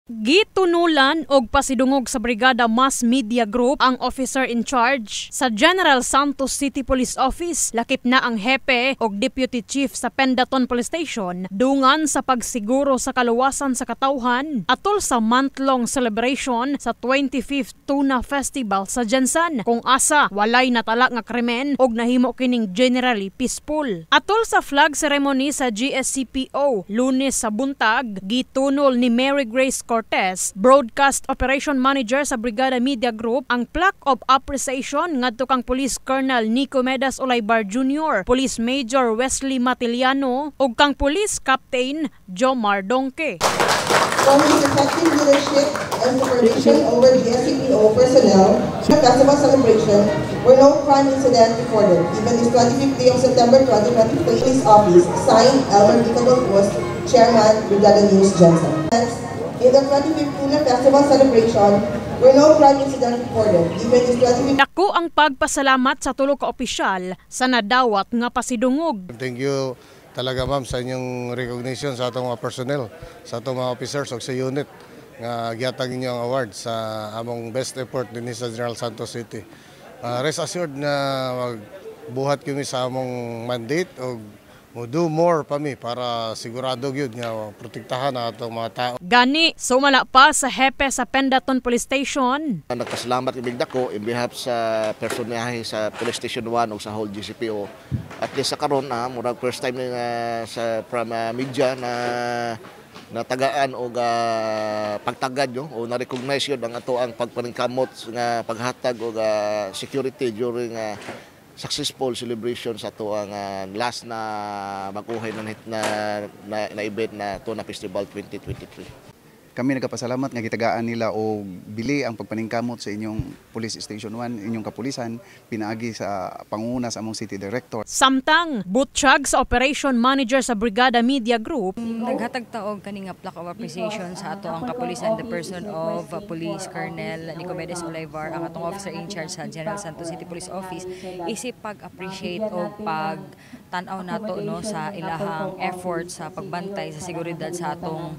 Gitunulan og pasidungog sa Brigada Mass Media Group ang officer in charge sa General Santos City Police Office. Lakip na ang hepe og deputy chief sa Pendaton Police Station dungan sa pagsiguro sa kaluwasan sa katawhan atol sa month-long celebration sa 25th Tuna Festival sa Jensan, kung asa walay natala nga krimen og nahimo kining generally peaceful. Atol sa flag ceremony sa GSCPO Lunes sa buntag, gitunol ni Mary Grace Cortez, Broadcast Operation Manager sa Brigada Media Group, ang plaque of appreciation ngadto kang Police Colonel Nicomedes Olaybar Jr., Police Major Wesley Matiliano ug kang Police Captain Jomar Donke. From his effective leadership and supervision over the SCPO personnel, the festival celebration were no crime incident recorded. Even this 25th day of September 2023, Police Office signed Elmer Dicadol was Chairman, Brigada News Jensen. In the 25th Tuna Festival celebration, were no crime incident reported. Even this 25th... Dako ang pagpasalamat sa tulo ka opisyal sa nadawat nga pasidungog. Thank you talaga ma'am sa inyong recognition sa atong mga personnel, sa atong mga officers o sa unit nga gihatag ninyo ang award sa among best effort din sa General Santos City. Rest assured na magbuhat kami sa among mandate o do more pa mi para sigurado gyud nga protektahan ang atong mga tao. Gani, sumala pa sa hepe sa Pendaton Police Station. Nagpasalamat ibig dako in behalf sa personahe sa Police Station 1 o sa whole GCPO. At least sa karon murag first time sa from media na natagaan o pagtagad o na-recognize yun ang ato ang pagpaningkamot nga paghatag o security during successful celebration sa ito ang last na makuhay na event na Tuna Festival 2023. Kami nagpasalamat nga gitagaan nila o bili ang pagpaningkamot sa inyong Police Station 1, inyong kapulisan, pinaagi sa panguna sa among City Director. Samtang butsyag sa Operation Manager sa Brigada Media Group, naghatag taog kani nga plaque of appreciation sa ato ang kapulisan, the person of Police Colonel Nicomedes Olaybar, ang atong officer in charge sa General Santos City Police Office, isip pag-appreciate o pag-tanaw nato no sa ilahang effort sa pagbantay sa seguridad sa atong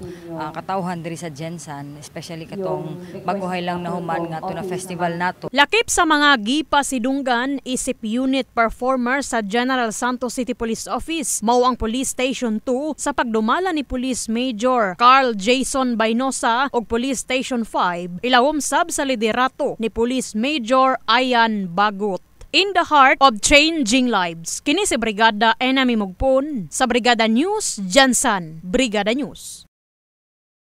katawhan diri sa Jensan, especially katong baguhay lang na human nga Tuna Festival nato. Lakip sa mga gipasidunggan isip unit performer sa General Santos City Police Office, mao ang Police Station 2 sa pagdumala ni Police Major Carl Jason Baynosa og Police Station 5 ilawom sab sa liderato ni Police Major Ayan Bagut. In the heart of changing lives, kini si Brigada Enami Mugpon sa Brigada News Jensan. Brigada News.